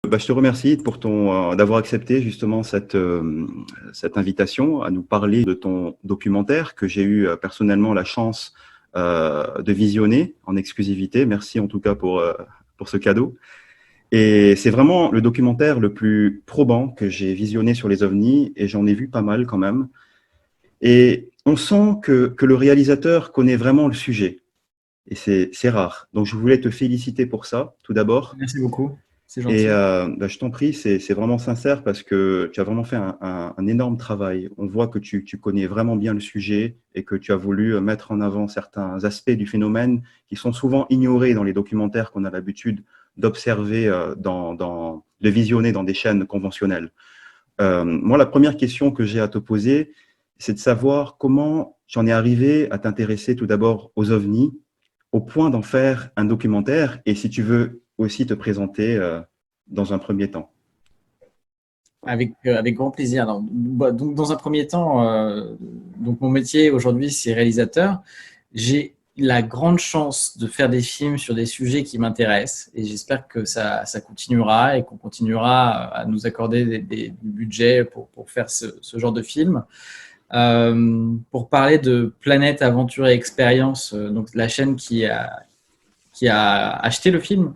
Je te remercie pour d'avoir accepté justement cette invitation à nous parler de ton documentaire que j'ai eu personnellement la chance de visionner en exclusivité. Merci en tout cas pour ce cadeau. Et c'est vraiment le documentaire le plus probant que j'ai visionné sur les ovnis, et j'en ai vu pas mal quand même. Et on sent que le réalisateur connaît vraiment le sujet. Et c'est rare. Donc je voulais te féliciter pour ça, tout d'abord. Merci beaucoup, c'est Et gentil. je t'en prie, c'est vraiment sincère parce que tu as vraiment fait un énorme travail. On voit que tu connais vraiment bien le sujet et que tu as voulu mettre en avant certains aspects du phénomène qui sont souvent ignorés dans les documentaires qu'on a l'habitude d'observer, de visionner dans des chaînes conventionnelles. Moi, la première question que j'ai à te poser, c'est de savoir comment j'en ai arrivé à t'intéresser tout d'abord aux ovnis, au point d'en faire un documentaire, et si tu veux aussi te présenter dans un premier temps. Avec grand plaisir. Alors, donc, dans un premier temps, donc mon métier aujourd'hui, c'est réalisateur. J'ai la grande chance de faire des films sur des sujets qui m'intéressent et j'espère que ça continuera et qu'on continuera à nous accorder du budget pour faire ce genre de film. Pour parler de Planète Aventure et Expérience, donc la chaîne qui a acheté le film.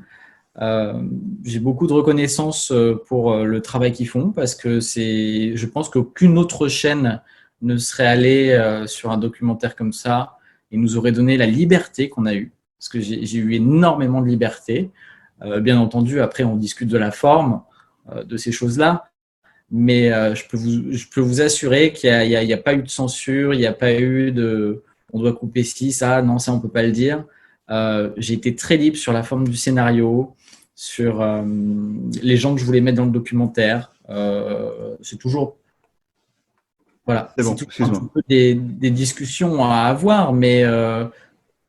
J'ai beaucoup de reconnaissance pour le travail qu'ils font parce que je pense qu'aucune autre chaîne ne serait allée sur un documentaire comme ça et nous aurait donné la liberté qu'on a eue. Parce que j'ai eu énormément de liberté. Bien entendu, après, on discute de la forme de ces choses-là. Mais je peux vous assurer qu'il n'y a pas eu de censure, il n'y a pas eu de on doit couper ci, ça, non, ça, on ne peut pas le dire. J'ai été très libre sur la forme du scénario, sur les gens que je voulais mettre dans le documentaire. C'est toujours, voilà, C'est c'est bon, toujours un petit excuse-moi. peu des discussions à avoir, mais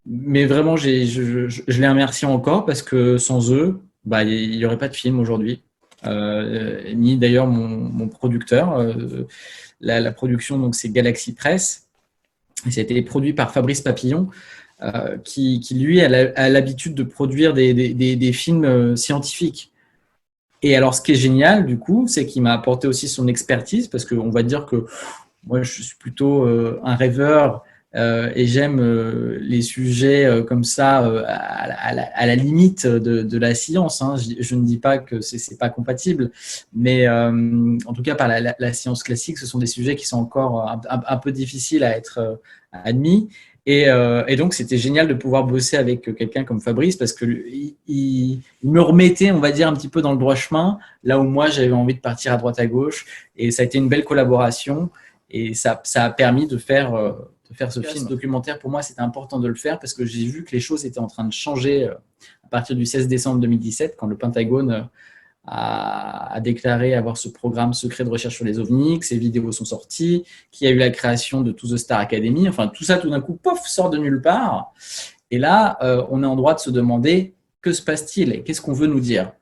vraiment, je les remercie encore parce que sans eux, bah, il n'y aurait pas de film aujourd'hui. Ni d'ailleurs mon producteur. La production, donc, c'est Galaxy Press. Et ça a été produit par Fabrice Papillon, qui lui, a l'habitude de produire des films scientifiques. Et alors, ce qui est génial, du coup, c'est qu'il m'a apporté aussi son expertise, parce qu'on va dire que moi, je suis plutôt un rêveur et j'aime les sujets comme ça, à la limite de la science. Hein. Je ne dis pas que c'est pas compatible, mais en tout cas, par la science classique, ce sont des sujets qui sont encore un peu difficiles à être admis. Et donc, c'était génial de pouvoir bosser avec quelqu'un comme Fabrice parce que il me remettait, on va dire, un petit peu dans le droit chemin, là où moi, j'avais envie de partir à droite à gauche. Et ça a été une belle collaboration. Et ça a permis de faire ce film. Ce documentaire, pour moi, c'était important de le faire parce que j'ai vu que les choses étaient en train de changer à partir du 16 décembre 2017, quand le Pentagone a déclaré avoir ce programme secret de recherche sur les ovnis, que ces vidéos sont sorties, qu'il y a eu la création de To The Star Academy. Enfin, tout ça, tout d'un coup, pof, sort de nulle part. Et là, on est en droit de se demander que se passe-t-il et qu'est-ce qu'on veut nous dire.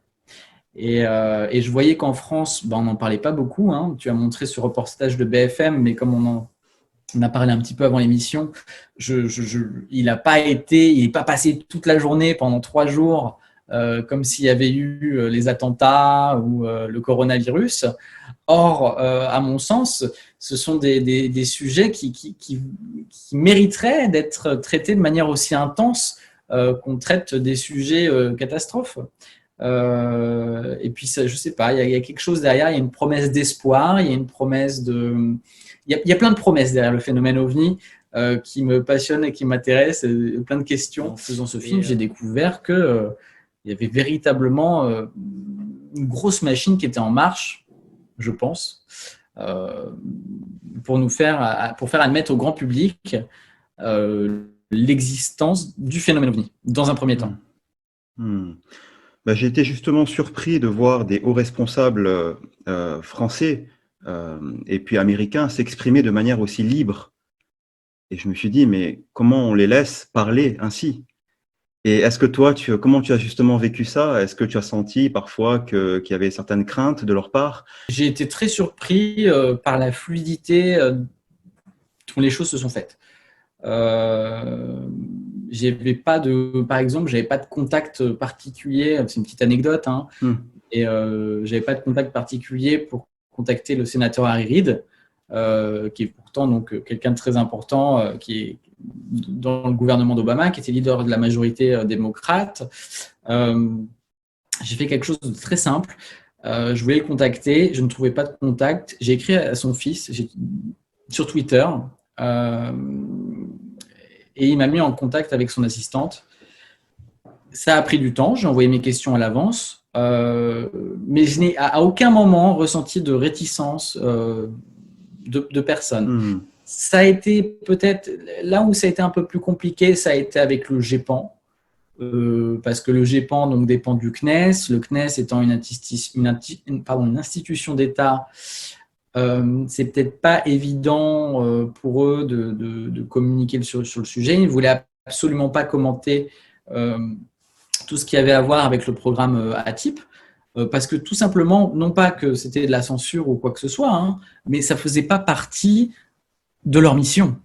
Et je voyais qu'en France, on n'en parlait pas beaucoup. Hein. Tu as montré ce reportage de BFM, mais comme on a parlé un petit peu avant l'émission, il n'est pas passé toute la journée pendant 3 jours comme s'il y avait eu les attentats ou le coronavirus. Or, à mon sens, ce sont des sujets qui mériteraient d'être traités de manière aussi intense qu'on traite des sujets catastrophes. Et puis, ça, je sais pas, il y a quelque chose derrière, il y a une promesse d'espoir, il y a une promesse de. Il y a plein de promesses derrière le phénomène OVNI qui me passionne et qui m'intéresse, plein de questions. En faisant ce film, j'ai découvert que il y avait véritablement une grosse machine qui était en marche, je pense, euh, pour faire admettre au grand public l'existence du phénomène OVNI, dans un premier temps. Hmm. J'ai été justement surpris de voir des hauts responsables français et puis américains s'exprimer de manière aussi libre. Et je me suis dit, mais comment on les laisse parler ainsi? Et est-ce que toi, comment tu as justement vécu ça? Est-ce que tu as senti parfois qu'il y avait certaines craintes de leur part? J'ai été très surpris par la fluidité dont les choses se sont faites. Euh, par exemple, j'avais pas de contact particulier. C'est une petite anecdote, hein, et j'avais pas de contact particulier pour contacter le sénateur Harry Reid, qui est pourtant donc quelqu'un de très important, qui est dans le gouvernement d'Obama, qui était leader de la majorité démocrate. J'ai fait quelque chose de très simple. Je voulais le contacter, je ne trouvais pas de contact. J'ai écrit à son fils sur Twitter, et il m'a mis en contact avec son assistante. Ça a pris du temps, j'ai envoyé mes questions à l'avance, mais je n'ai à aucun moment ressenti de réticence de personne. Ça a été peut-être, là où ça a été un peu plus compliqué, ça a été avec le GEPAN. Parce que le GEPAN donc, dépend du CNES. Le CNES étant une institution d'État, c'est peut-être pas évident pour eux de communiquer sur le sujet. Ils ne voulaient absolument pas commenter tout ce qui avait à voir avec le programme ATIP, parce que tout simplement, non pas que c'était de la censure ou quoi que ce soit, hein, mais ça ne faisait pas partie de leur mission.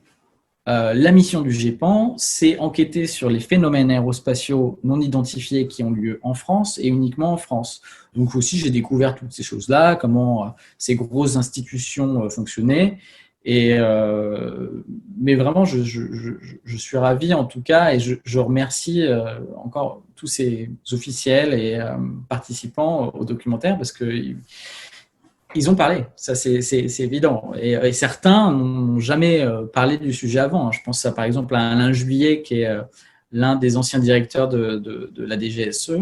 La mission du GEPAN, c'est enquêter sur les phénomènes aérospatiaux non identifiés qui ont lieu en France et uniquement en France. Donc aussi, j'ai découvert toutes ces choses-là, comment ces grosses institutions fonctionnaient. Mais vraiment, je suis ravi en tout cas, et je remercie encore tous ces officiels et participants au documentaire, parce que ils ont parlé, ça c'est évident. Et certains n'ont jamais parlé du sujet avant. Je pense par exemple à Alain Juillet, qui est l'un des anciens directeurs de la DGSE.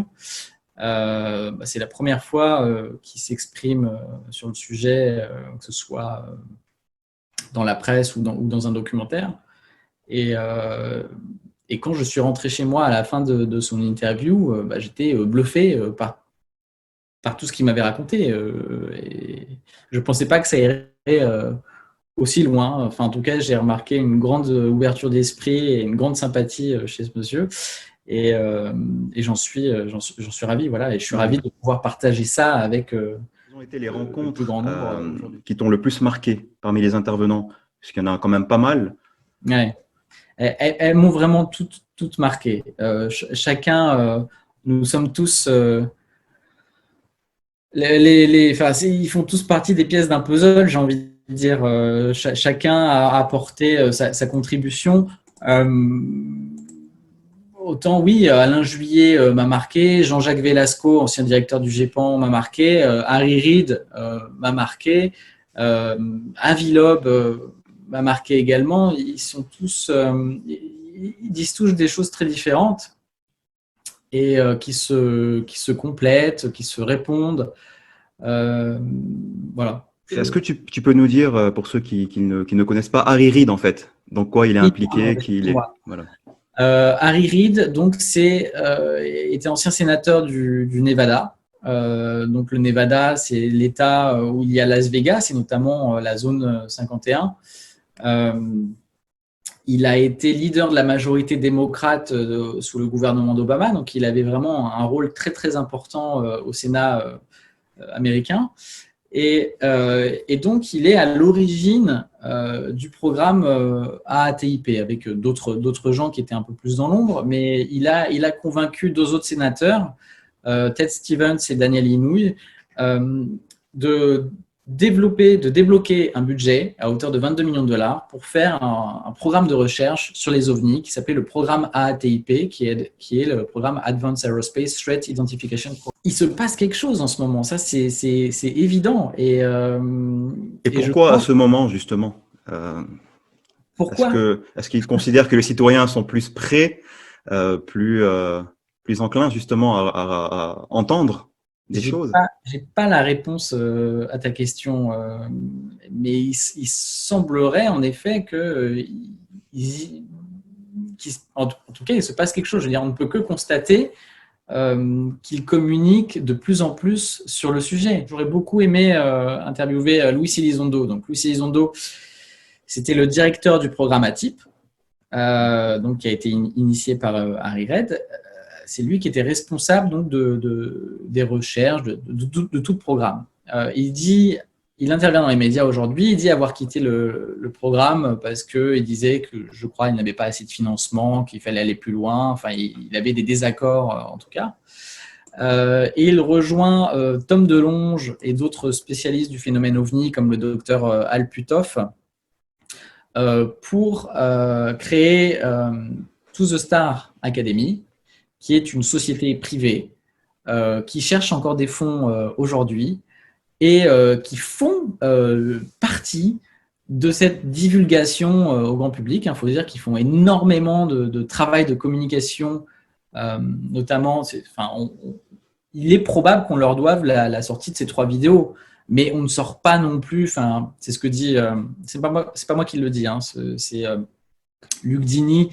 C'est la première fois qu'il s'exprime sur le sujet, que ce soit dans la presse ou dans un documentaire. Et quand je suis rentré chez moi à la fin de son interview, j'étais bluffé par tout ce qu'il m'avait raconté. Et je ne pensais pas que ça irait aussi loin. Enfin, en tout cas, j'ai remarqué une grande ouverture d'esprit et une grande sympathie chez ce monsieur. Et j'en suis ravi. Voilà. Et je suis ravi de pouvoir partager ça avec Quelles ont été les rencontres le plus grand nombre qui t'ont le plus marqué parmi les intervenants? Parce qu'il y en a quand même pas mal. Ouais. Elles m'ont vraiment toutes marqué. Chacun, nous sommes tous... ils font tous partie des pièces d'un puzzle, j'ai envie de dire. Chacun a apporté sa contribution. Autant, oui, Alain Juillet m'a marqué, Jean-Jacques Velasco, ancien directeur du GEPAN, m'a marqué, Harry Reid m'a marqué, Avi Loeb m'a marqué également. Ils sont tous, ils disent tous des choses très différentes et qui se complètent, qui se répondent. Voilà. Est-ce que tu peux nous dire, pour ceux qui ne connaissent pas, Harry Reid, en fait, dans quoi il est impliqué, qui il est, voilà. Harry Reid, donc, était ancien sénateur du Nevada. Donc, le Nevada, c'est l'État où il y a Las Vegas, et notamment la zone 51. Il a été leader de la majorité démocrate sous le gouvernement d'Obama, donc il avait vraiment un rôle très très important au Sénat américain. Et donc, il est à l'origine du programme AATIP, avec d'autres gens qui étaient un peu plus dans l'ombre, mais il a convaincu deux autres sénateurs, Ted Stevens et Daniel Inouye, de débloquer un budget à hauteur de 22 millions de dollars pour faire un programme de recherche sur les ovnis qui s'appelait le programme AATIP, qui est le programme Advanced Aerospace Threat Identification. Il se passe quelque chose en ce moment, ça c'est évident. Et pourquoi à ce moment, justement Pourquoi est-ce qu'ils considèrent que les citoyens sont plus prêts, plus enclins justement à entendre des choses? J'ai pas la réponse à ta question, mais il semblerait en effet en tout cas, il se passe quelque chose. Je veux dire, on ne peut que constater qu'ils communiquent de plus en plus sur le sujet. J'aurais beaucoup aimé interviewer Luis Elizondo. Donc, Luis Elizondo, c'était le directeur du programme ATIP, donc, qui a été initié par Harry Reid. C'est lui qui était responsable donc, des recherches, de tout le programme. Il dit il intervient dans les médias aujourd'hui. Il dit avoir quitté le programme parce qu'il disait que, je crois, il n'avait pas assez de financement, qu'il fallait aller plus loin. Enfin, il avait des désaccords, en tout cas. Et il rejoint Tom DeLonge et d'autres spécialistes du phénomène OVNI, comme le docteur Al Puthoff, pour créer To The Star Academy, qui est une société privée qui cherche encore des fonds aujourd'hui et qui font partie de cette divulgation au grand public. Il faut dire qu'ils font énormément de travail de communication, notamment, il est probable qu'on leur doive la sortie de ces 3 vidéos, mais on ne sort pas non plus, c'est ce que dit, c'est pas moi qui le dis, hein, c'est Luc Dini,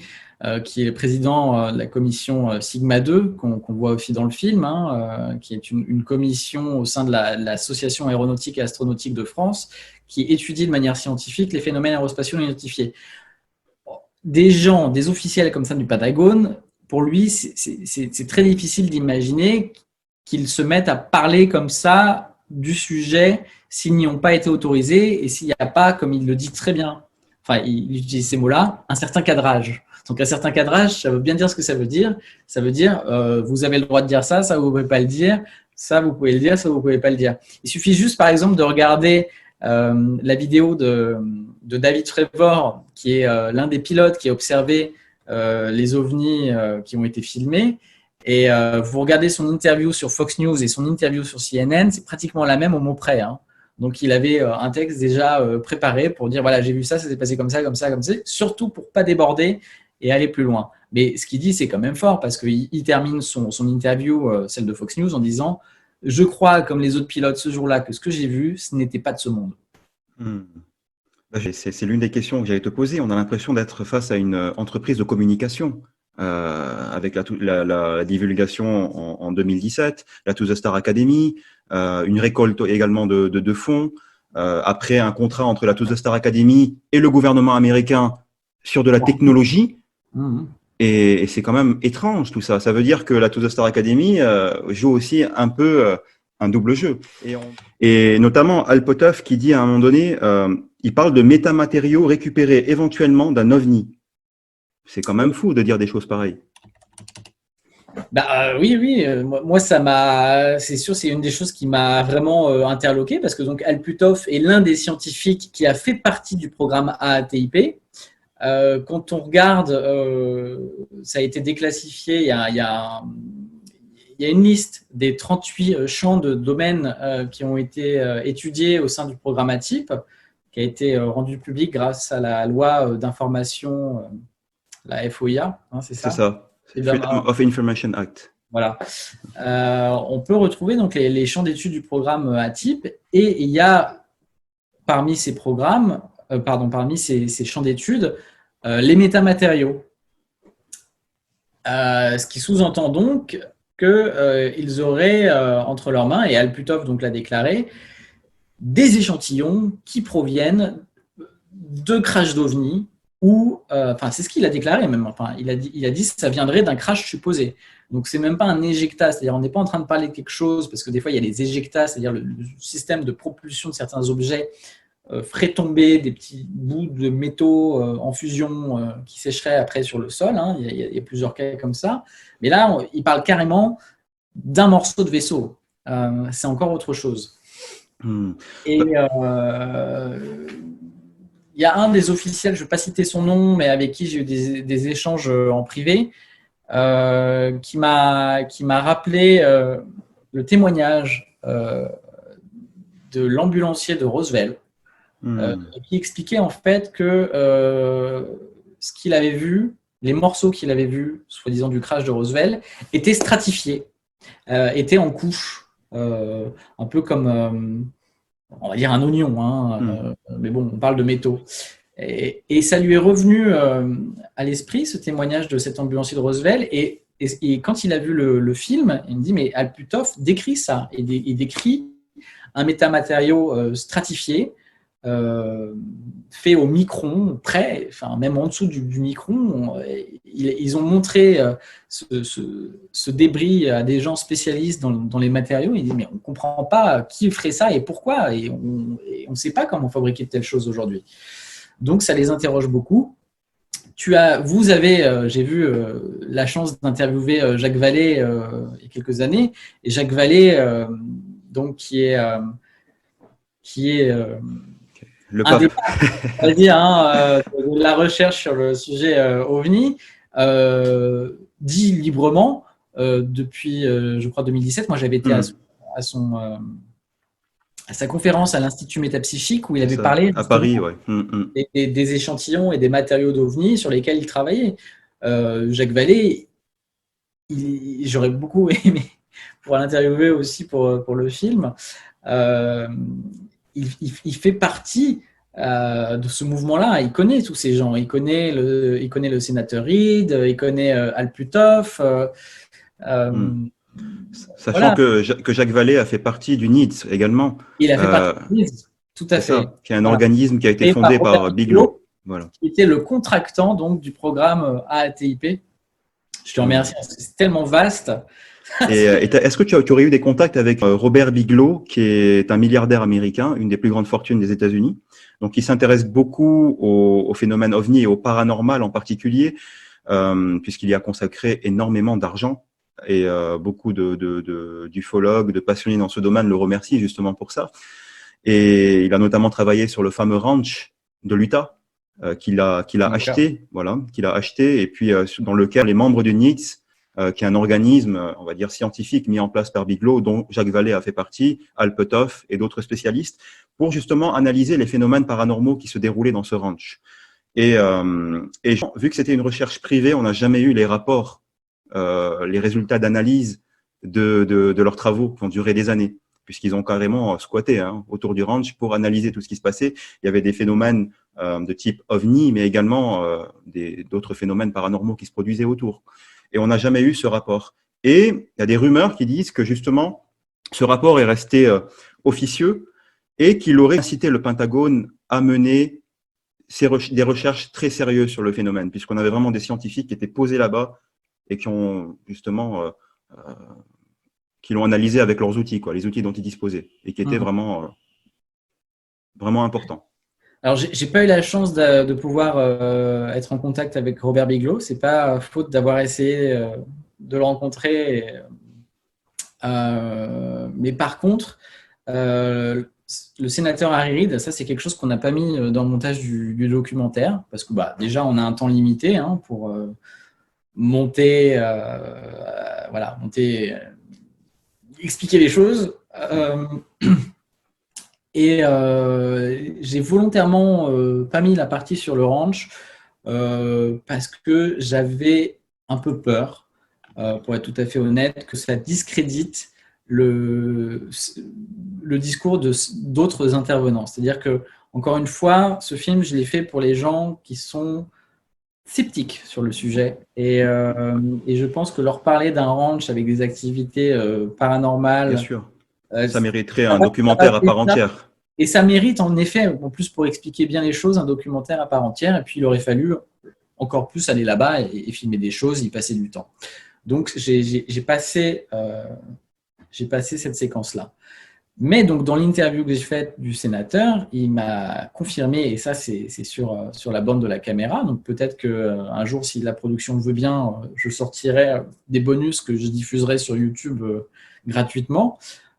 qui est le président de la commission Sigma 2, qu'on voit aussi dans le film, hein, qui est une commission au sein de l'Association aéronautique et astronautique de France, qui étudie de manière scientifique les phénomènes aérospatiaux non identifiés. Des gens, des officiels comme ça du Pentagone, pour lui, c'est très difficile d'imaginer qu'ils se mettent à parler comme ça du sujet s'ils n'y ont pas été autorisés et s'il n'y a pas, comme il le dit très bien, il utilise ces mots-là, un certain cadrage. Donc, un certain cadrage, ça veut bien dire ce que ça veut dire. Ça veut dire, vous avez le droit de dire ça, ça vous ne pouvez pas le dire, ça vous pouvez le dire, ça vous ne pouvez pas le dire. Il suffit juste, par exemple, de regarder la vidéo de David Trevor, qui est l'un des pilotes qui a observé les ovnis qui ont été filmés. Et vous regardez son interview sur Fox News et son interview sur CNN, c'est pratiquement la même au mot près, hein. Donc, il avait un texte déjà préparé pour dire, voilà, j'ai vu ça, ça s'est passé comme ça, comme ça, comme ça, surtout pour ne pas déborder et aller plus loin. Mais ce qu'il dit, c'est quand même fort parce qu'il termine son interview, celle de Fox News, en disant « Je crois, comme les autres pilotes ce jour-là, que ce que j'ai vu, ce n'était pas de ce monde. » C'est l'une des questions que j'allais te poser. On a l'impression d'être face à une entreprise de communication. Avec la divulgation en 2017, la To The Star Academy, une récolte également de fonds, après un contrat entre la To The Star Academy et le gouvernement américain sur de la technologie. Et c'est quand même étrange tout ça. Ça veut dire que la To The Star Academy joue aussi un peu un double jeu. Et notamment Al Puthoff qui dit à un moment donné, il parle de métamatériaux récupérés éventuellement d'un ovni. C'est quand même fou de dire des choses pareilles. Oui. Moi, c'est sûr, c'est une des choses qui m'a vraiment interloqué parce que donc Al Puthoff est l'un des scientifiques qui a fait partie du programme AATIP. Quand on regarde, ça a été déclassifié. Il y a une liste des 38 champs de domaines qui ont été étudiés au sein du programme ATIP, qui a été rendu public grâce à la loi d'information. La FOIA, hein, c'est ça. C'est ça, Freedom of Information Act. Voilà. On peut retrouver donc les champs d'études du programme ATIP et il y a parmi ces programmes, parmi ces champs d'études, les métamatériaux. Ce qui sous-entend donc qu'ils auraient entre leurs mains, et Al Puthoff donc l'a déclaré, des échantillons qui proviennent de crash d'OVNI. C'est ce qu'il a déclaré même. Il a dit que ça viendrait d'un crash supposé. Donc, c'est même pas un éjecta. C'est-à-dire, on n'est pas en train de parler de quelque chose, parce que des fois, il y a les éjectas, c'est-à-dire le système de propulsion de certains objets ferait tomber des petits bouts de métaux en fusion qui sécheraient après sur le sol. Hein. Il y a plusieurs cas comme ça. Mais là, il parle carrément d'un morceau de vaisseau. C'est encore autre chose. Et il y a un des officiels, je ne vais pas citer son nom, mais avec qui j'ai eu des échanges en privé, qui m'a rappelé le témoignage de l'ambulancier de Roswell, qui expliquait en fait que ce qu'il avait vu, les morceaux qu'il avait vus, soi-disant du crash de Roswell, étaient stratifiés, étaient en couches, un peu comme... on va dire un oignon, hein, mais bon, on parle de métaux. Et ça lui est revenu à l'esprit, ce témoignage de cet ambulancier de Roswell. Et quand il a vu le film, il me dit, mais Al Puthoff décrit ça. Il décrit un métamatériau stratifié fait au micron, près, enfin même en dessous du micron. Ils ont montré ce débris à des gens spécialistes dans les matériaux. Ils disent mais on ne comprend pas qui ferait ça et pourquoi, et on ne sait pas comment fabriquer telle chose aujourd'hui. Donc ça les interroge beaucoup. Vous avez, j'ai vu la chance d'interviewer Jacques Vallée il y a quelques années, et Jacques Vallée, donc qui est Le un pape. des on va dire, de la recherche sur le sujet OVNI, dit librement depuis, je crois, 2017. Moi, j'avais été à sa conférence à l'Institut Métapsychique où il C'est avait ça. parlé À justement Paris, ouais. des échantillons et des matériaux d'OVNI sur lesquels il travaillait. Jacques Vallée, j'aurais beaucoup aimé pour l'interviewer aussi pour le film. Il fait partie de ce mouvement-là. Il connaît tous ces gens. Il connaît le sénateur Reid, il connaît Al Puthoff. Sachant Voilà, que Jacques Vallée a fait partie du NIDS également. il a fait partie Euh, de l'IS, tout à c'est fait. ça, qui est un Voilà. organisme qui a été Créé par fondé Robert par Bigelow, Bigelow. Voilà. qui était le contractant donc, du programme AATIP. Je te remercie, c'est tellement vaste. Est-ce que tu aurais eu des contacts avec Robert Bigelow, qui est un milliardaire américain, une des plus grandes fortunes des États-Unis, donc il s'intéresse beaucoup au phénomène OVNI et au paranormal en particulier, puisqu'il y a consacré énormément d'argent et beaucoup d'ufologues, de passionnés dans ce domaine le remercient justement pour ça. Et il a notamment travaillé sur le fameux ranch de l'Utah qu'il a acheté, voilà, qu'il a acheté, et puis dans lequel les membres du NITS, qui est un organisme, on va dire scientifique, mis en place par Bigelow, dont Jacques Vallée a fait partie, Al Puthoff et d'autres spécialistes, pour justement analyser les phénomènes paranormaux qui se déroulaient dans ce ranch. Et vu que c'était une recherche privée, on n'a jamais eu les rapports, les résultats d'analyse de leurs travaux qui ont duré des années, puisqu'ils ont carrément squatté autour du ranch pour analyser tout ce qui se passait. Il y avait des phénomènes de type OVNI, mais également d'autres phénomènes paranormaux qui se produisaient autour. Et on n'a jamais eu ce rapport. Et il y a des rumeurs qui disent que justement, ce rapport est resté officieux et qu'il aurait incité le Pentagone à mener des recherches très sérieuses sur le phénomène, puisqu'on avait vraiment des scientifiques qui étaient posés là-bas et qui ont justement qui l'ont analysé avec leurs outils, quoi, les outils dont ils disposaient, et qui étaient vraiment importants. Alors, j'ai pas eu la chance de pouvoir être en contact avec Robert Bigelow. C'est pas faute d'avoir essayé de le rencontrer. Mais par contre, le sénateur Harry Reid, ça c'est quelque chose qu'on n'a pas mis dans le montage du documentaire, parce que déjà on a un temps limité pour monter, expliquer les choses. Et j'ai volontairement pas mis la partie sur le ranch parce que j'avais un peu peur, pour être tout à fait honnête, que ça discrédite le discours d'autres intervenants. C'est-à-dire que, encore une fois, ce film, je l'ai fait pour les gens qui sont sceptiques sur le sujet. Et je pense que leur parler d'un ranch avec des activités paranormales. Bien sûr. Ça mériterait un documentaire à part entière. Et ça mérite en effet, en plus pour expliquer bien les choses, un documentaire à part entière. Et puis il aurait fallu encore plus aller là-bas et filmer des choses, y passer du temps. Donc j'ai passé cette séquence-là. Mais donc dans l'interview que j'ai faite du sénateur, il m'a confirmé, et ça c'est sur la bande de la caméra, donc peut-être qu'un jour, si la production le veut bien, je sortirai des bonus que je diffuserai sur YouTube gratuitement.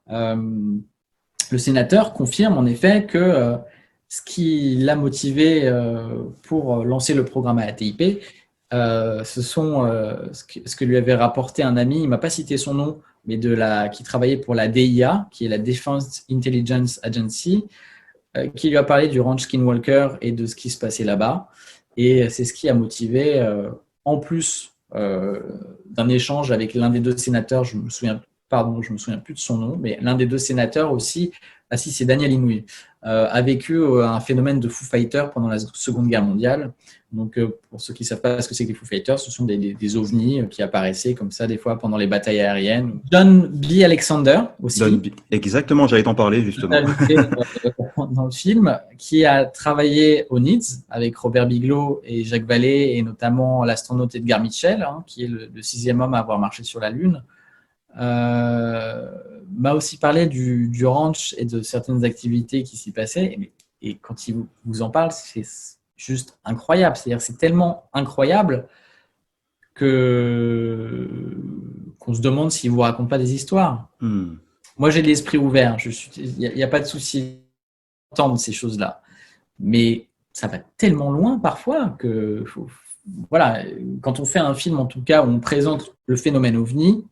Le sénateur confirme en effet que ce qui l'a motivé pour lancer le programme AATIP, ce sont ce que lui avait rapporté un ami, il ne m'a pas cité son nom, mais qui travaillait pour la DIA, qui est la Defense Intelligence Agency, qui lui a parlé du ranch Skinwalker et de ce qui se passait là-bas. Et c'est ce qui a motivé, en plus d'un échange avec l'un des deux sénateurs, je ne me souviens pardon, je me souviens plus de son nom, mais l'un des deux sénateurs aussi, ah si, c'est Daniel Inouye, a vécu un phénomène de Foo Fighters pendant la Seconde Guerre mondiale. Donc, pour ceux qui ne savent pas ce que c'est que les Foo Fighters, ce sont des ovnis qui apparaissaient comme ça des fois pendant les batailles aériennes. John B. Alexander aussi. Exactement, j'allais t'en parler justement. Dans le film, qui a travaillé au NIDS avec Robert Bigelow et Jacques Vallée, et notamment l'astronaute Edgar Mitchell, qui est le 6e homme à avoir marché sur la Lune. M'a aussi parlé du ranch et de certaines activités qui s'y passaient. Et quand il vous en parle, c'est juste incroyable. C'est-à-dire, c'est tellement incroyable qu'on se demande s'il vous raconte pas des histoires. Moi, j'ai de l'esprit ouvert. Il n'y a pas de souci d'entendre ces choses-là. Mais ça va tellement loin parfois que, voilà, quand on fait un film, en tout cas, où on présente le phénomène OVNI,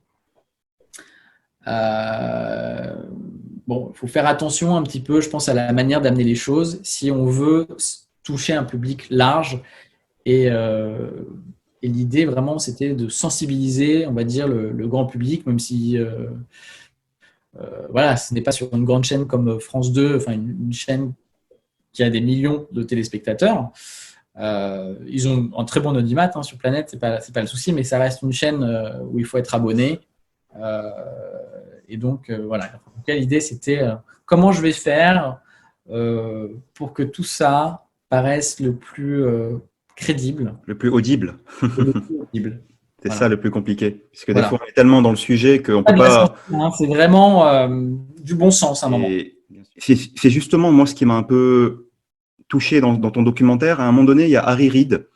bon, il faut faire attention un petit peu, je pense, à la manière d'amener les choses si on veut toucher un public large. Et l'idée, vraiment, c'était de sensibiliser, on va dire, le grand public, même si voilà, ce n'est pas sur une grande chaîne comme France 2, enfin une chaîne qui a des millions de téléspectateurs. Ils ont un très bon audimat sur Planète, c'est pas le souci, mais ça reste une chaîne où il faut être abonné. Et donc, voilà. Donc, l'idée, c'était comment je vais faire pour que tout ça paraisse le plus crédible. Le plus audible. Le plus audible. C'est Voilà. ça le plus compliqué. Parce que des fois, on est tellement dans le sujet qu'on ne peut pas. C'est vraiment du bon sens à un moment. C'est justement, moi, ce qui m'a un peu touché dans ton documentaire. À un moment donné, il y a Harry Reid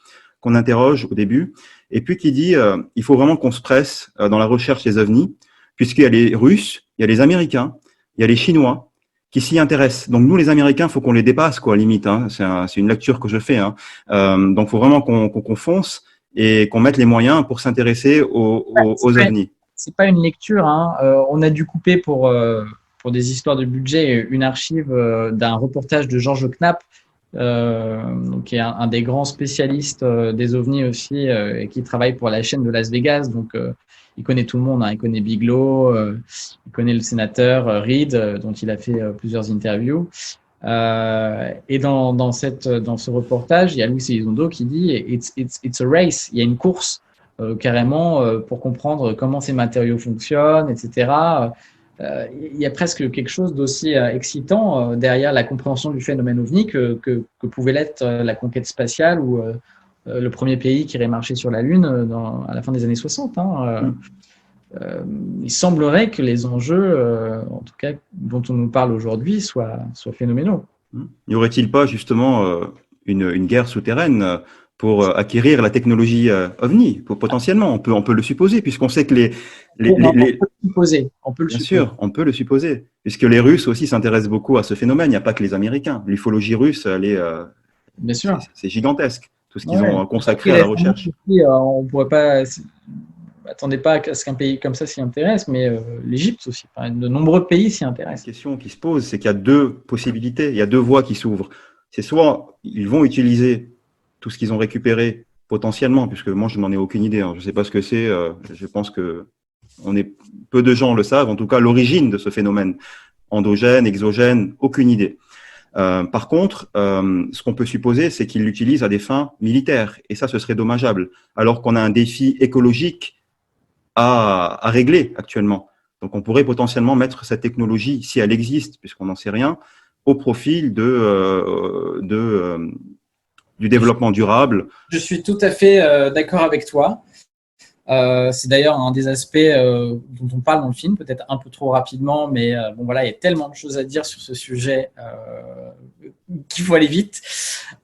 qu'on interroge au début, et puis qui dit il faut vraiment qu'on se presse dans la recherche des ovnis, puisqu'il y a les Russes, il y a les Américains, il y a les Chinois qui s'y intéressent. Donc nous, les Américains, il faut qu'on les dépasse, quoi, limite. C'est une lecture que je fais. Donc il faut vraiment qu'on fonce et qu'on mette les moyens pour s'intéresser aux ovnis. C'est pas une lecture. On a dû couper pour des histoires de budget une archive d'un reportage de Georges Knapp, qui est un des grands spécialistes des ovnis aussi, et qui travaille pour la chaîne de Las Vegas. Donc, il connaît tout le monde. Il connaît Bigelow, il connaît le sénateur Reid, dont il a fait plusieurs interviews. Et dans ce reportage, il y a Luis Elizondo qui dit it's a race. Il y a une course carrément pour comprendre comment ces matériaux fonctionnent, etc. Il y a presque quelque chose d'aussi excitant derrière la compréhension du phénomène OVNI que pouvait l'être la conquête spatiale ou le premier pays qui aurait marché sur la Lune à la fin des années 60. Il semblerait que les enjeux, en tout cas dont on nous parle aujourd'hui, soient phénoménaux. N'y aurait-il pas justement une guerre souterraine pour acquérir la technologie OVNI, potentiellement, on peut le supposer, puisqu'on sait que on peut le supposer. Bien sûr, on peut le supposer, puisque les Russes aussi s'intéressent beaucoup à ce phénomène. Il n'y a pas que les Américains. L'ufologie russe, bien sûr, c'est gigantesque, tout ce qu'ils ont consacré à la recherche. On pourrait pas, attendez pas à ce qu'un pays comme ça s'y intéresse, mais l'Égypte aussi, de nombreux pays s'y intéressent. La question qui se pose, c'est qu'il y a deux possibilités, il y a deux voies qui s'ouvrent. C'est soit ils vont utiliser tout ce qu'ils ont récupéré potentiellement, puisque moi je n'en ai aucune idée, je ne sais pas ce que c'est, je pense que peu de gens le savent, en tout cas l'origine de ce phénomène, endogène, exogène, aucune idée. Par contre, ce qu'on peut supposer, c'est qu'ils l'utilisent à des fins militaires, et ça ce serait dommageable, alors qu'on a un défi écologique à régler actuellement. Donc on pourrait potentiellement mettre cette technologie, si elle existe, puisqu'on n'en sait rien, au profil du développement durable. Je suis tout à fait d'accord avec toi. C'est d'ailleurs un des aspects dont on parle dans le film, peut-être un peu trop rapidement, mais bon voilà, il y a tellement de choses à dire sur ce sujet qu'il faut aller vite.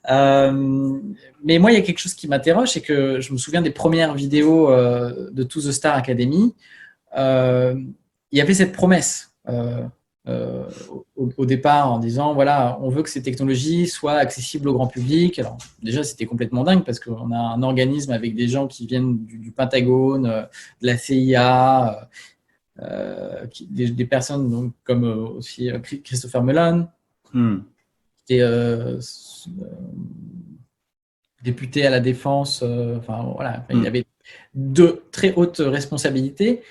Mais moi, il y a quelque chose qui m'interroge, c'est que je me souviens des premières vidéos de To The Star Academy. Il y avait cette promesse au départ en disant voilà, on veut que ces technologies soient accessibles au grand public. Alors déjà c'était complètement dingue parce qu'on a un organisme avec des gens qui viennent du Pentagone, de la CIA, des personnes donc, comme aussi Christopher Mellon, qui était député à la défense. Il y avait de très hautes responsabilités.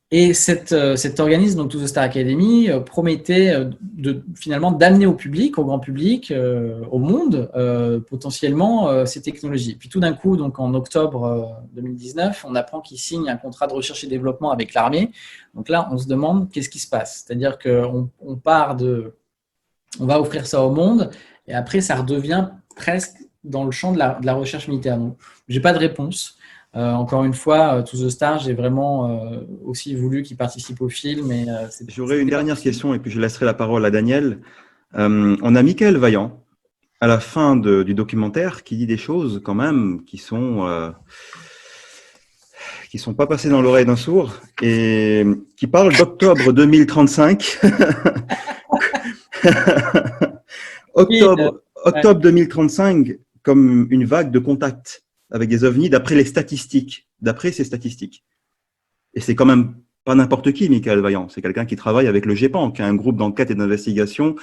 Et cet organisme, donc To The Star Academy, promettait finalement d'amener au public, au grand public, au monde, potentiellement ces technologies. Puis tout d'un coup, donc en octobre 2019, on apprend qu'il signe un contrat de recherche et développement avec l'armée. Donc là, on se demande qu'est-ce qui se passe. C'est-à-dire qu'on on va offrir ça au monde, et après, ça redevient presque dans le champ de la recherche militaire. Donc, j'ai pas de réponse. Encore une fois, To The Star, j'ai vraiment aussi voulu qu'il participe au film. Et, J'aurais une c'était pas dernière possible. question et puis je laisserai la parole à Daniel. On a Michael Vaillant à la fin du documentaire qui dit des choses quand même qui sont pas passées dans l'oreille d'un sourd et qui parle d'octobre 2035. Oui, ouais. Octobre 2035 comme une vague de contact avec des ovnis d'après les statistiques, d'après ces statistiques. Et c'est quand même pas n'importe qui, Michael Vaillant. C'est quelqu'un qui travaille avec le GEPAN, qui est un groupe d'enquête et d'investigation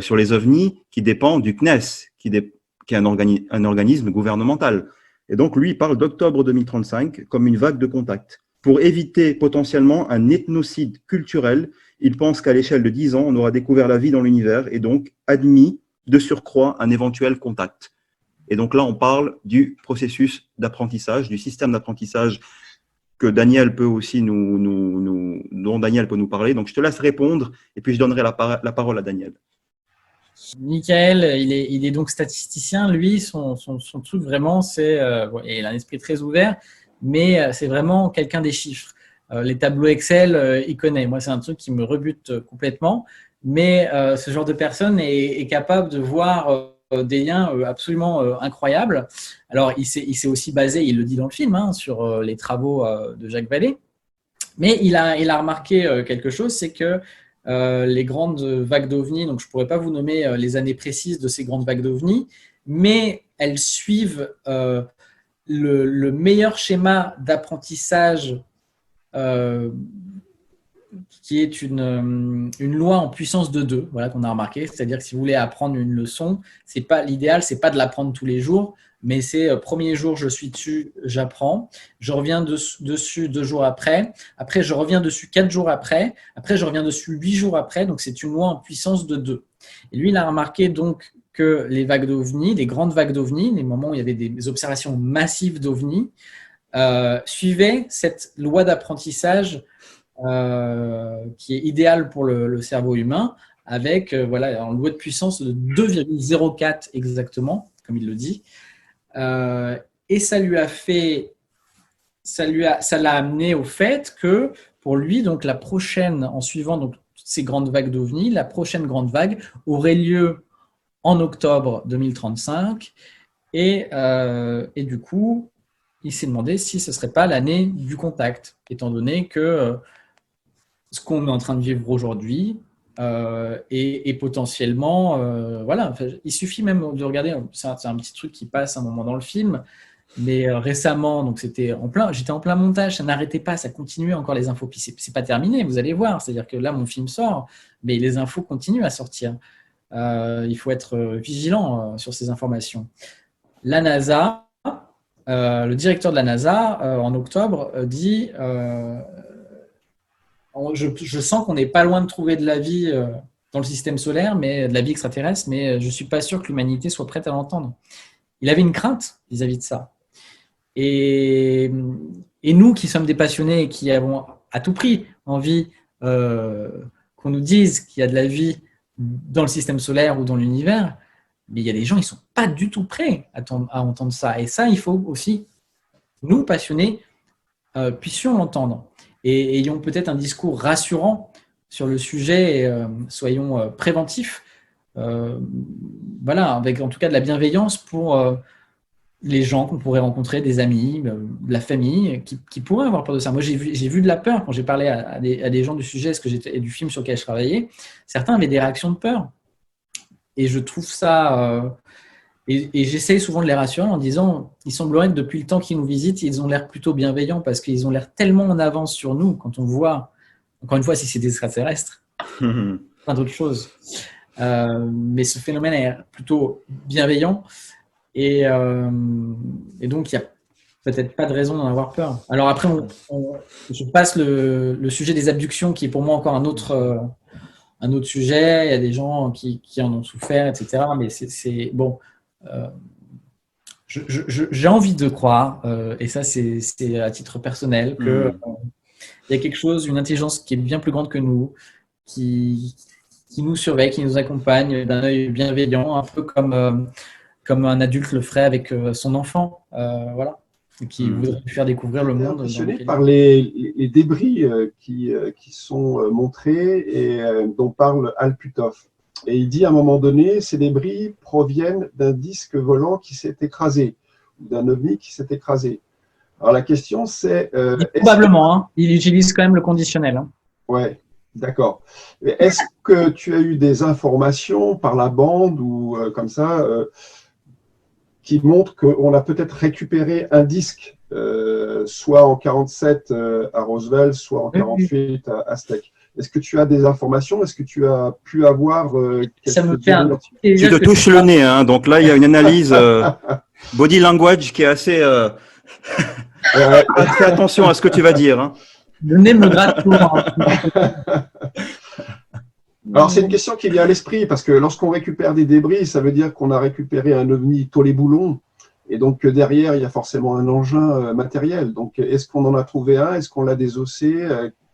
sur les ovnis qui dépend du CNES, qui est un organisme gouvernemental. Et donc, lui, il parle d'octobre 2035 comme une vague de contact. Pour éviter potentiellement un ethnocide culturel, il pense qu'à l'échelle de 10 ans, on aura découvert la vie dans l'univers et donc admis de surcroît un éventuel contact. Et donc là, on parle du processus d'apprentissage, du système d'apprentissage que Daniel peut aussi dont Daniel peut nous parler. Donc, je te laisse répondre et puis je donnerai la parole à Daniel. Michael, il est donc statisticien. Lui, son truc vraiment, c'est, il a un esprit très ouvert, mais c'est vraiment quelqu'un des chiffres. Les tableaux Excel, il connaît. Moi, c'est un truc qui me rebute complètement. Mais ce genre de personne est capable de voir des liens absolument incroyables. Alors, il s'est aussi basé, il le dit dans le film, hein, sur les travaux de Jacques Vallée. Mais il a remarqué quelque chose, c'est que les grandes vagues d'ovnis, donc je ne pourrais pas vous nommer les années précises de ces grandes vagues d'ovnis, mais elles suivent le meilleur schéma d'apprentissage euh, qui est une loi en puissance de 2, voilà, qu'on a remarqué. C'est-à-dire que si vous voulez apprendre une leçon, c'est pas l'idéal, c'est pas de l'apprendre tous les jours, mais c'est premier jour, je suis dessus, j'apprends. Je reviens dessus 2 jours après. Après, je reviens dessus 4 jours après. Après, je reviens dessus 8 jours après. Donc, c'est une loi en puissance de 2. Et lui, il a remarqué donc que les vagues d'ovnis, les grandes vagues d'ovnis, les moments où il y avait des observations massives d'ovnis, suivaient cette loi d'apprentissage qui est idéal pour le cerveau humain, avec voilà, en loi de puissance de 2,04 exactement, comme il le dit. Et ça l'a amené au fait que pour lui, donc la prochaine, en suivant donc toutes ces grandes vagues d'ovnis, la prochaine grande vague aurait lieu en octobre 2035. Et du coup, il s'est demandé si ce ne serait pas l'année du contact, étant donné que ce qu'on est en train de vivre aujourd'hui et potentiellement, voilà, enfin, il suffit même de regarder, c'est un petit truc qui passe un moment dans le film, mais récemment, donc j'étais en plein montage, ça n'arrêtait pas, ça continuait encore les infos, puis c'est pas terminé, vous allez voir, c'est-à-dire que là mon film sort, mais les infos continuent à sortir. Il faut être vigilant sur ces informations. La NASA, le directeur de la NASA, en octobre, dit je sens qu'on n'est pas loin de trouver de la vie dans le système solaire, mais de la vie extraterrestre, mais je ne suis pas sûr que l'humanité soit prête à l'entendre. Il avait une crainte vis-à-vis de ça. Et, et nous qui sommes des passionnés et qui avons à tout prix envie qu'on nous dise qu'il y a de la vie dans le système solaire ou dans l'univers, mais il y a des gens, ils ne sont pas du tout prêts à entendre ça. Et ça, il faut aussi, nous, passionnés, puissions l'entendre. Et ayons peut-être un discours rassurant sur le sujet, et, soyons préventifs, voilà, avec en tout cas de la bienveillance pour les gens qu'on pourrait rencontrer, des amis, de la famille, qui pourraient avoir peur de ça. Moi, j'ai vu de la peur quand j'ai parlé à des gens du sujet et du film sur lequel je travaillais. Certains avaient des réactions de peur. Et je trouve ça... et j'essaye souvent de les rassurer en disant, il semblerait que depuis le temps qu'ils nous visitent, ils ont l'air plutôt bienveillants parce qu'ils ont l'air tellement en avance sur nous quand on voit, encore une fois, si c'est des extraterrestres, plein d'autres choses. Mais ce phénomène est plutôt bienveillant. Et donc, il y a peut-être pas de raison d'en avoir peur. Alors après, je passe le sujet des abductions, qui est pour moi encore un autre sujet. Il y a des gens qui en ont souffert, etc. Mais c'est bon. J'ai envie de croire, et ça c'est à titre personnel, que il y a quelque chose, une intelligence qui est bien plus grande que nous, qui nous surveille, qui nous accompagne d'un œil bienveillant, un peu comme un adulte le ferait avec son enfant, voilà, qui voudrait lui faire découvrir le J'étais monde. impressionné par les débris qui sont montrés et dont parle Al Puthoff. Et il dit à un moment donné, ces débris proviennent d'un disque volant qui s'est écrasé, ou d'un ovni qui s'est écrasé. Alors la question c'est… probablement, hein, il utilise quand même le conditionnel. Hein. Ouais, d'accord. Est-ce que tu as eu des informations par la bande ou comme ça qui montrent qu'on a peut-être récupéré un disque, soit en 47 à Roswell, soit en 48 à Aztec? Est-ce que tu as des informations? Est-ce que tu as pu avoir Ça me fait un Tu te touches le nez, hein, donc là il y a une analyse body language qui est assez… Fais attention à ce que tu vas dire. Hein. Le nez me gratte souvent. Alors c'est une question qui vient à l'esprit parce que lorsqu'on récupère des débris, ça veut dire qu'on a récupéré un ovni taux-les-boulons et donc derrière il y a forcément un engin matériel. Donc est-ce qu'on en a trouvé un? Est-ce qu'on l'a désossé?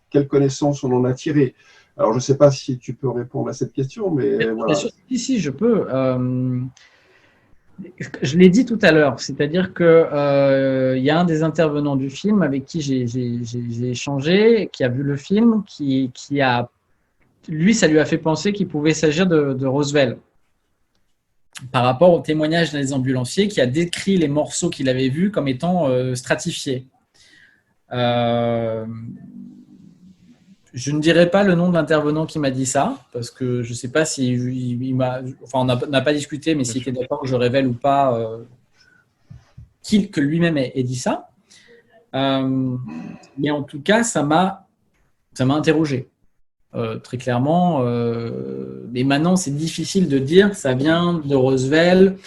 Quelles connaissances on en a tiré? Alors je ne sais pas si tu peux répondre à cette question, mais voilà. Si, je peux. Je l'ai dit tout à l'heure, c'est-à-dire que y a un des intervenants du film avec qui j'ai échangé, qui a vu le film, qui a, lui, ça lui a fait penser qu'il pouvait s'agir de Roswell. Par rapport au témoignage des ambulanciers, qui a décrit les morceaux qu'il avait vus comme étant stratifiés. Je ne dirai pas le nom de l'intervenant qui m'a dit ça, parce que je ne sais pas si il m'a. Enfin, on n'a pas discuté, mais s'il était d'accord que je révèle ou pas que lui-même ait dit ça. Mais en tout cas, ça m'a interrogé. Très clairement. Mais maintenant, c'est difficile de dire ça vient de Roswell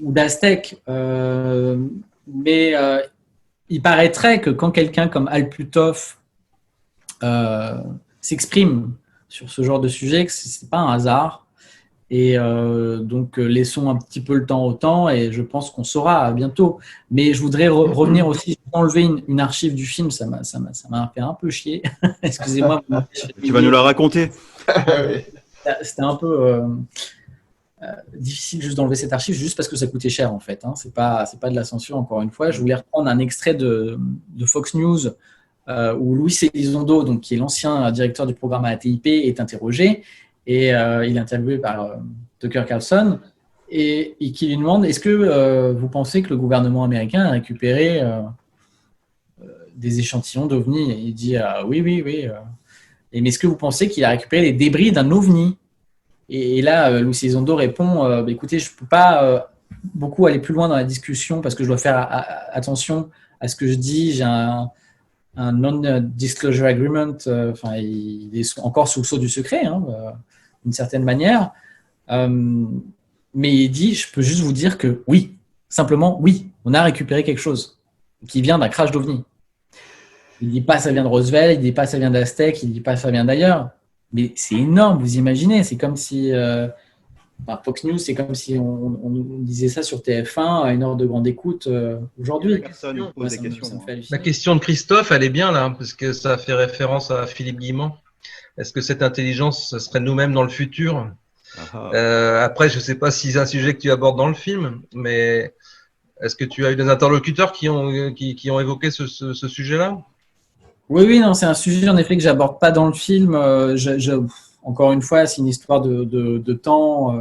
ou d'Aztec. Mais il paraîtrait que quand quelqu'un comme Al Puthoff s'exprime sur ce genre de sujet, que ce n'est pas un hasard. Et donc, laissons un petit peu le temps au temps et je pense qu'on saura bientôt. Mais je voudrais revenir aussi, enlever une archive du film, ça m'a fait un peu chier. Excusez-moi. Tu vas nous la raconter. C'était un peu difficile juste d'enlever cette archive, juste parce que ça coûtait cher en fait. Hein. C'est pas de la censure, encore une fois. Je voulais reprendre un extrait de Fox News où Luis Elizondo, donc, qui est l'ancien directeur du programme ATIP, est interrogé. Et il est interviewé par Tucker Carlson et qui lui demande: est-ce que vous pensez que le gouvernement américain a récupéré des échantillons d'OVNI? Et il dit oui. Et mais est-ce que vous pensez qu'il a récupéré les débris d'un OVNI? Et là, Luis Elizondo répond: écoutez, je ne peux pas beaucoup aller plus loin dans la discussion parce que je dois faire attention à ce que je dis. J'ai un non-disclosure agreement. Enfin, il est encore sous le sceau du secret. D'une certaine manière, mais il dit: je peux juste vous dire que oui, simplement oui, on a récupéré quelque chose qui vient d'un crash d'OVNI. Il ne dit pas ça vient de Roswell, il ne dit pas ça vient d'Aztec, il ne dit pas ça vient d'ailleurs, mais c'est énorme, vous imaginez, c'est comme si Fox News, c'est comme si on disait ça sur TF1 à une heure de grande écoute aujourd'hui. La question de Christophe, elle est bien là, parce que ça fait référence à Philippe Guimand. Est-ce que cette intelligence, ce serait nous-mêmes dans le futur? Après, je ne sais pas si c'est un sujet que tu abordes dans le film, mais est-ce que tu as eu des interlocuteurs qui ont évoqué ce sujet-là? Oui, non, c'est un sujet en effet que j'aborde pas dans le film. Encore une fois, c'est une histoire de temps,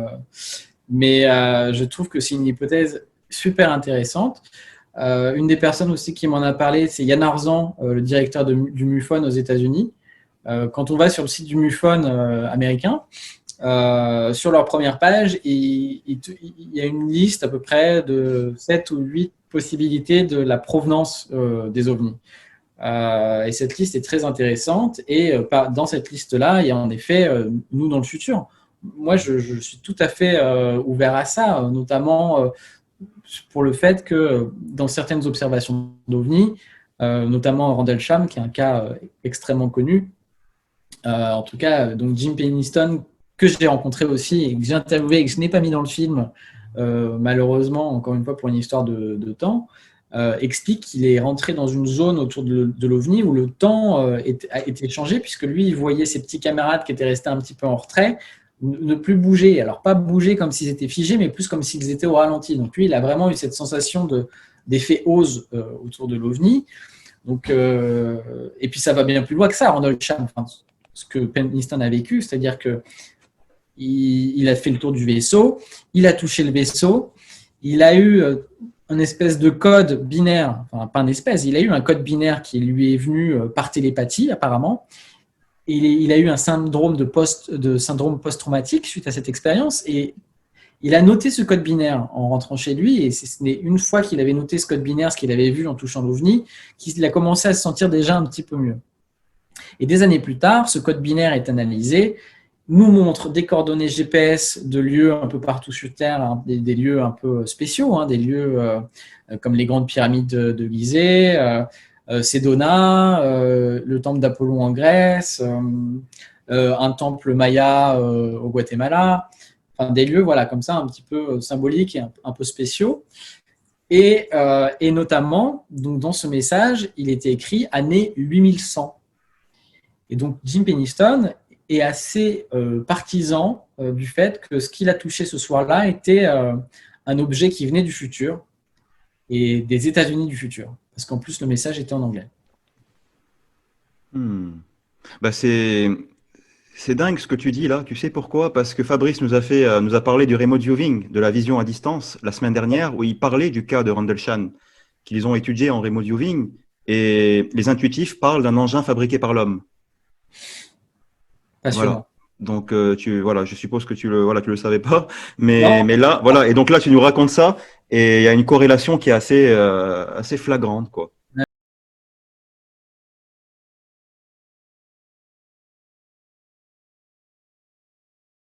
mais je trouve que c'est une hypothèse super intéressante. Une des personnes aussi qui m'en a parlé, c'est Yann Arzan, le directeur du MUFON aux États-Unis. Quand on va sur le site du MUFON américain, sur leur première page, il y a une liste à peu près de 7 ou 8 possibilités de la provenance des ovnis. Et cette liste est très intéressante. Et dans cette liste-là, il y a en effet nous dans le futur. Moi, je suis tout à fait ouvert à ça, notamment pour le fait que dans certaines observations d'OVNI, notamment Rendlesham, qui est un cas extrêmement connu, en tout cas, donc Jim Penniston, que j'ai rencontré aussi et que j'ai interviewé et que je n'ai pas mis dans le film, malheureusement, encore une fois pour une histoire de temps, explique qu'il est rentré dans une zone autour de l'OVNI où le temps a été changé, puisque lui, il voyait ses petits camarades qui étaient restés un petit peu en retrait ne plus bouger. Alors, pas bouger comme s'ils étaient figés, mais plus comme s'ils étaient au ralenti. Donc, lui, il a vraiment eu cette sensation d'effet Oz autour de l'OVNI. Donc, et puis, ça va bien plus loin que ça, Rendlesham, ce que Penniston a vécu, c'est-à-dire que il a fait le tour du vaisseau, il a touché le vaisseau, il a eu un espèce de code binaire, enfin pas une espèce, il a eu un code binaire qui lui est venu par télépathie apparemment. Et il a eu un syndrome syndrome post-traumatique suite à cette expérience, et il a noté ce code binaire en rentrant chez lui, et ce n'est une fois qu'il avait noté ce code binaire, ce qu'il avait vu en touchant l'OVNI, qu'il a commencé à se sentir déjà un petit peu mieux. Et des années plus tard, ce code binaire est analysé, nous montre des coordonnées GPS de lieux un peu partout sur Terre, hein, des lieux un peu spéciaux, hein, des lieux comme les grandes pyramides de Gizeh, Sedona, le temple d'Apollon en Grèce, un temple maya au Guatemala, enfin, des lieux voilà, comme ça un petit peu symboliques et un peu spéciaux. Et notamment, donc, dans ce message, il était écrit année 8100. Et donc Jim Penniston est assez partisan du fait que ce qu'il a touché ce soir-là était un objet qui venait du futur et des États-Unis du futur, parce qu'en plus le message était en anglais. Bah c'est dingue ce que tu dis là. Tu sais pourquoi? Parce que Fabrice nous a parlé du remote viewing, de la vision à distance, la semaine dernière, où il parlait du cas de Rendlesham qu'ils ont étudié en remote viewing, et les intuitifs parlent d'un engin fabriqué par l'homme. Voilà. Donc je suppose que tu le savais pas, mais là voilà, et donc là tu nous racontes ça, et il y a une corrélation qui est assez flagrante, quoi.